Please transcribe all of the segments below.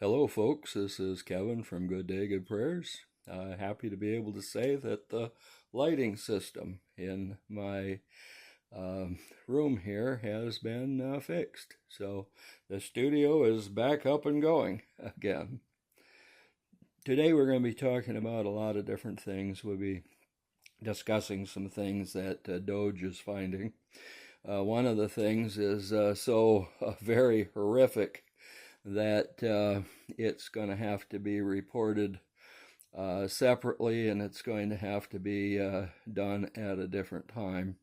Hello, folks. This is Kevin from Good Day, Good Prayers. Happy to be able to say that the lighting system in my room here has been fixed. So the studio is back up and going again. Today we're going to be talking about a lot of different things. We'll be discussing some things that Doge is finding. One of the things is so very horrific that it's going to have to be reported separately, and it's going to have to be done at a different time.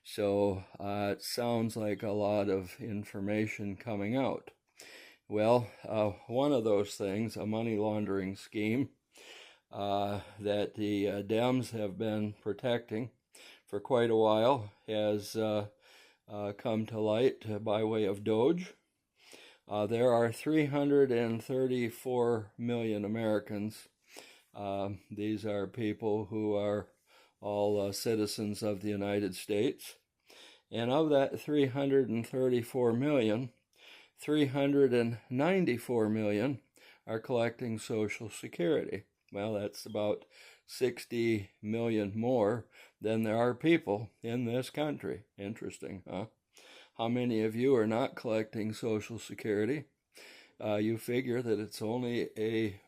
So it sounds like a lot of information coming out. Well, one of those things, a money laundering scheme that the Dems have been protecting for quite a while, has come to light by way of Doge. There are 334 million Americans. These are people who are all citizens of the United States. And of that 334 million, 394 million are collecting Social Security. Well, that's about 60 million more than there are people in this country. Interesting, huh? How many of you are not collecting Social Security? You figure that it's only a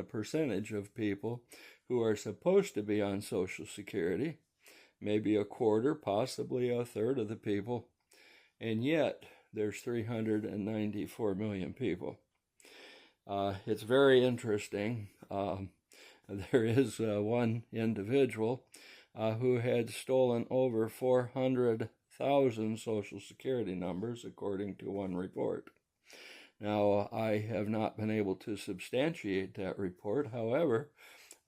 percentage of people who are supposed to be on Social Security, maybe a quarter, possibly a third of the people, and yet there's 394 million people. It's very interesting. There is one individual who had stolen over 400,000 Social Security numbers, according to one report. Now, I have not been able to substantiate that report. However,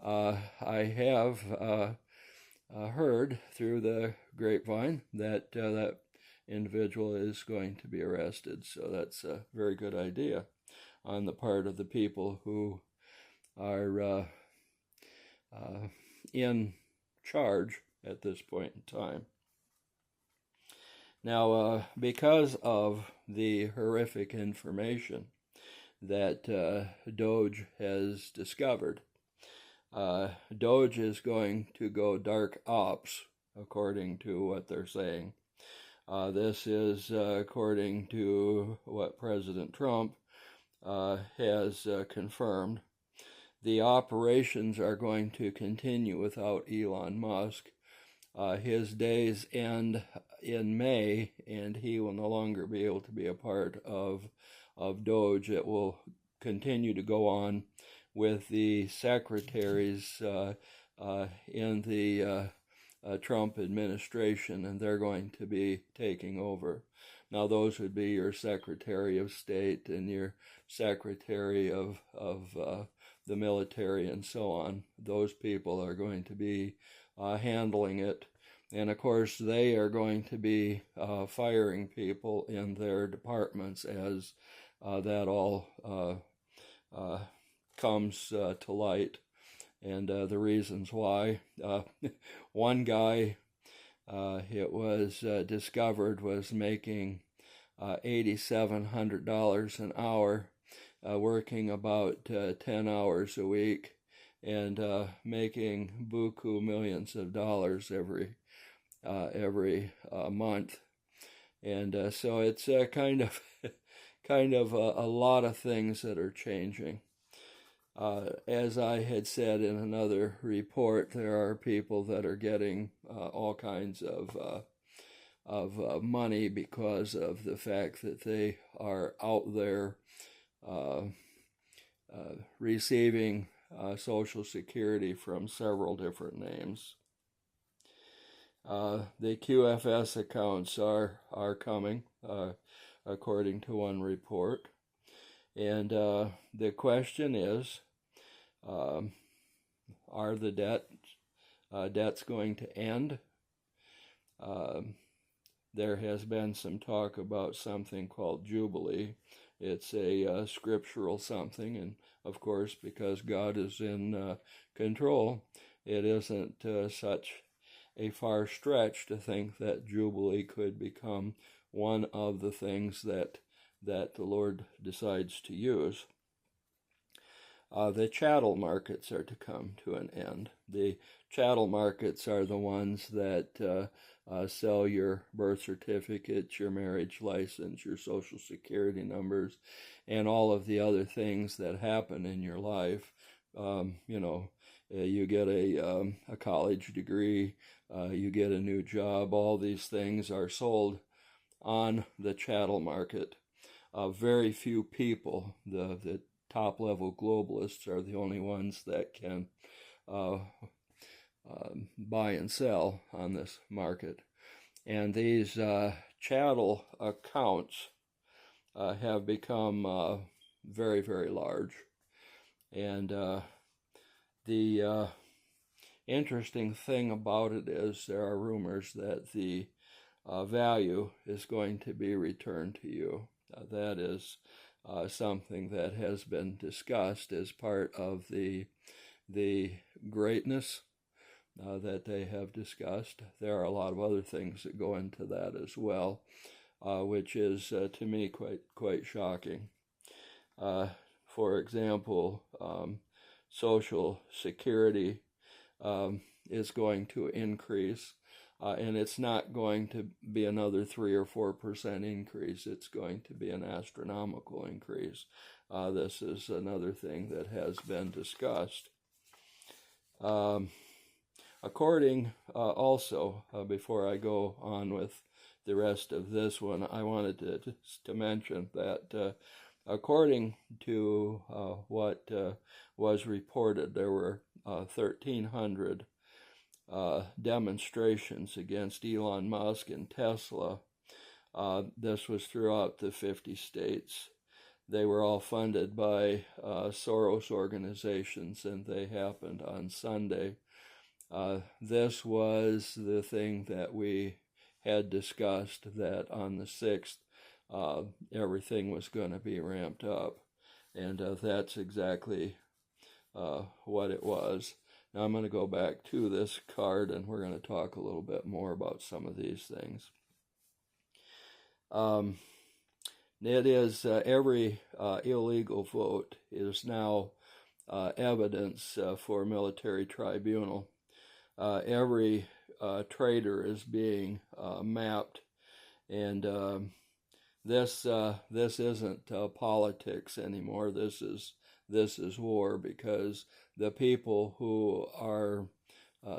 I have heard through the grapevine that that individual is going to be arrested. So that's a very good idea on the part of the people who are in charge at this point in time. Now, because of the horrific information that Doge has discovered, Doge is going to go dark ops, according to what they're saying. This is according to what President Trump has confirmed. The operations are going to continue without Elon Musk. His days end in May, and he will no longer be able to be a part of Doge. It will continue to go on with the secretaries in the Trump administration, and they're going to be taking over. Now, those would be your Secretary of State and your Secretary of the military and so on. Those people are going to be handling it. And of course, they are going to be firing people in their departments as that all comes to light. And the reasons why. One guy, it was discovered, was making $8,700 an hour, working about 10 hours a week, and making buku millions of dollars every month. And so it's kind of a lot of things that are changing. As I had said in another report, there are people that are getting all kinds of money because of the fact that they are out there receiving Social Security from several different names. The QFS accounts are coming, according to one report. And the question is, are the debts going to end? There has been some talk about something called Jubilee. It's a scriptural something, and of course, because God is in control, it isn't such a far stretch to think that Jubilee could become one of the things that the Lord decides to use. the chattel markets are to come to an end. The chattel markets are the ones that sell your birth certificates, your marriage license, your social security numbers, and all of the other things that happen in your life. You get a college degree, you get a new job. All these things are sold on the chattel market. Very few people, the top-level globalists, are the only ones that can buy and sell on this market. And these chattel accounts have become very, very large. And the interesting thing about it is there are rumors that the value is going to be returned to you. That is something that has been discussed as part of the greatness that they have discussed. There are a lot of other things that go into that as well, which is to me quite shocking. For example, Social Security is going to increase, and it's not going to be another 3 or 4% increase. It's going to be an astronomical increase. This is another thing that has been discussed. According, also, before I go on with the rest of this one, I wanted to mention that according to what was reported, there were 1,300 demonstrations against Elon Musk and Tesla. This was throughout the 50 states. They were all funded by Soros organizations, and they happened on Sunday. This was the thing that we had discussed, that on the 6th, everything was going to be ramped up. And that's exactly what it was. Now I'm going to go back to this card, and we're going to talk a little bit more about some of these things. It is every illegal vote is now evidence for a military tribunal. Every traitor is being mapped, and this isn't politics anymore. This is war, because the people who are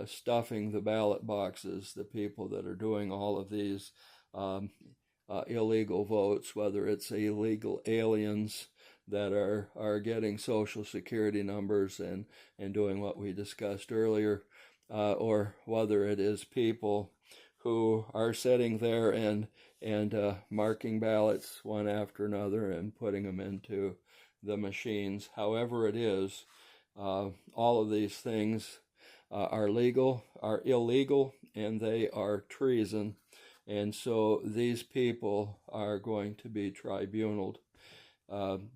stuffing the ballot boxes, the people that are doing all of these illegal votes, whether it's illegal aliens that are getting social security numbers and doing what we discussed earlier, or whether it is people who are sitting there and marking ballots one after another and putting them into the machines. However it is, all of these things are illegal, and they are treason. And so these people are going to be tribunaled.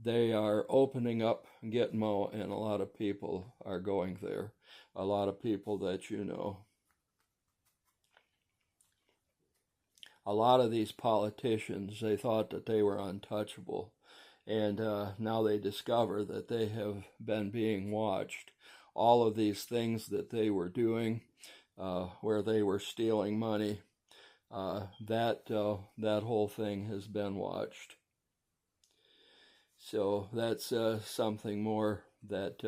They are opening up Gitmo, and a lot of people are going there. A lot of people that you know. A lot of these politicians, they thought that they were untouchable. And now they discover that they have been being watched. All of these things that they were doing, where they were stealing money, that whole thing has been watched. So that's something more that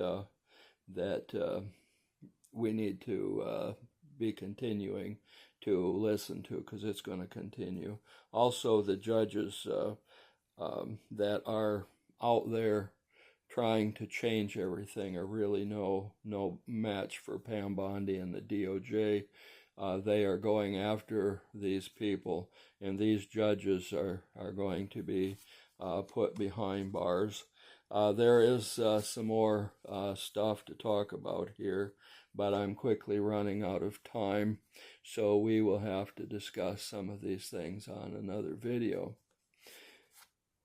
we need to be continuing to listen to, because it's going to continue. Also, the judges that are out there trying to change everything are really no match for Pam Bondi and the DOJ. They are going after these people, and these judges are going to be put behind bars. There is some more stuff to talk about here, but I'm quickly running out of time, so we will have to discuss some of these things on another video.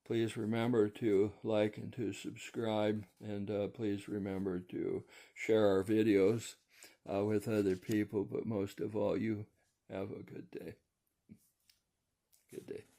Please remember to like and to subscribe, and please remember to share our videos with other people, but most of all, you have a good day. Good day.